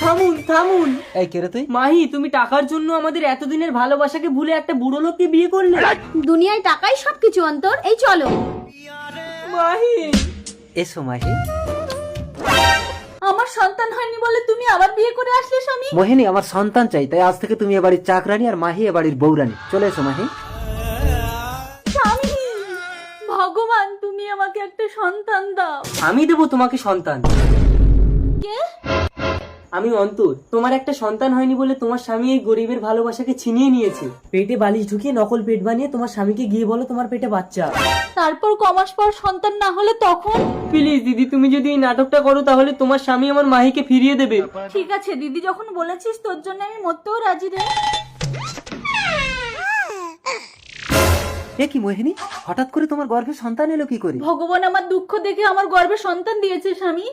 থামুন থামুন। এই কে রে তুই? মাহি, তুমি টাকার জন্য আমাদের এতদিনের ভালোবাসাকে ভুলে একটা বুড়ো লোককে বিয়ে করলে। দুনিয়ায় টাকাই সবকিছু অন্তর। এই চলো। মাহি, এসো মাহি। আমার সন্তান হয়নি বলে তুমি আবার বিয়ে করে আসলে স্বামী? মোহিনী, আমার সন্তান চাই, তাই আজ থেকে তুমি এ বাড়ির চাকরানি আর মাহি এ বাড়ির বউরানি। চলে এসো মাহি। স্বামী, ভগবান তুমি আমাকে একটা সন্তান দাও। আমি দেবো তোমাকে সন্তান। কে? আমি অন্তর। তোমার একটা সন্তান হয়নি বলে তোমার স্বামী এই গরিবের ভালোবাসাকে ছিনিয়ে নিয়েছে। পেটে বালিশ ঢুকিয়ে নকল পেট বানিয়ে তোমার স্বামীকে গিয়ে বলো তোমার পেটে বাচ্চা। তারপর কমাস পর সন্তান না হলে তখন? প্লিজ দিদি, তুমি যদি এই নাটকটা করো তাহলে তোমার স্বামী আমার মাহিকে ফিরিয়ে দেবে। ঠিক আছে দিদি, যখন বলেছিস তোর জন্য আমি মরতেও রাজি রে। এ কি মোহিনী, হঠাৎ করে তোমার গর্ভে সন্তান এলো কি করে? ভগবান আমার দুঃখ দেখে আমার গর্ভে সন্তান দিয়েছে স্বামী।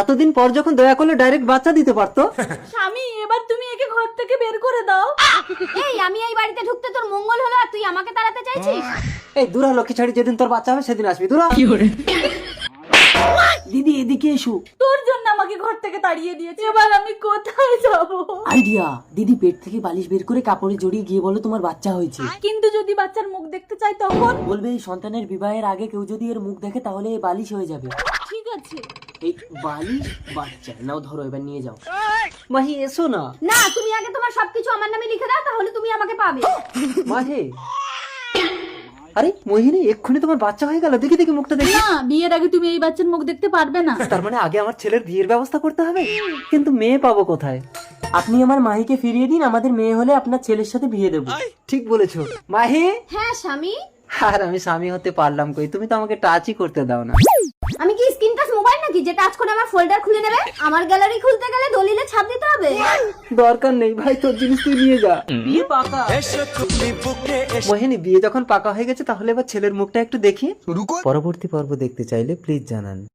এতদিন পর যখন দয়া করলে ডাইরেক্ট বাচ্চা দিতে পারতো। স্বামী, এবার তুমি একে ঘর থেকে বের করে দাও। এই, আমি এই বাড়িতে ঢুকতে তোর মঙ্গল হলো আর তুই আমাকে তাড়াতে চাইছিস? এই দূরা লক্ষ্মী ছাড়ি, যেদিন তোর বাচ্চা হবে সেদিন আসবি। দূরা। দিদি এদিকে এসো। তোর জন্য আমাকে ঘর থেকে তাড়িয়ে দিয়েছে, এবার আমি কোথায় যাব? আইডিয়া, দিদি পেট থেকে বালিশ বের করে কাপড়ে জড়িয়ে গিয়ে বলো তোমার বাচ্চা হয়েছে। কিন্তু যদি বাচ্চার মুখ দেখতে চাই তখন? বলবে এই সন্তানের বিবাহের আগে কেউ যদি এর মুখ দেখে তাহলে এই বালিশ হয়ে যাবে। ঠিক আছে। এই বালিশ বাচ্চা নাও, ধরো এবার নিয়ে যাও। মাহি এসো না। না, তুমি আগে তোমার সবকিছু আমার নামে লিখে দাও, তাহলে তুমি আমাকে পাবে। মাহি, আরে মোহিনী, এক্ষুনি তোমার বাচ্চা হয়ে গেল। দেখি দেখি মুখটা দেখি। না, বিয়ের আগে তুমি এই বাচ্চার মুখ দেখতে পারবে না। তার মানে আগে আমার ছেলের বিয়ের ব্যবস্থা করতে হবে, কিন্তু মেয়ে পাবো কোথায়? আপনি আমার মাহিকে ফিরিয়ে দিন, আমাদের মেয়ে হলে আপনার ছেলের সাথে বিয়ে দেবো। ঠিক বলেছো মাহি। হ্যাঁ স্বামী। আর আমি স্বামী হতে পারলাম কই, তুমি তো আমাকে টাচই করতে দাও না। আমি কি স্ক্রিন টাচ মোবাইল নাকি যে টাচ করে আমার ফোল্ডার খুলে নেবে? আমার গ্যালারি খুলতে গেলে দলিলে ছাপ দিতে হবে। দরকার নেই ভাই, তোর জিনিস তুই নিয়ে যা। বিয়ে পাকা। মোহিনী, বিয়ে যখন পাকা হয়ে গেছে তাহলে এবার ছেলের মুখটা একটু দেখি। পরবর্তী পর্ব দেখতে চাইলে প্লিজ জানান।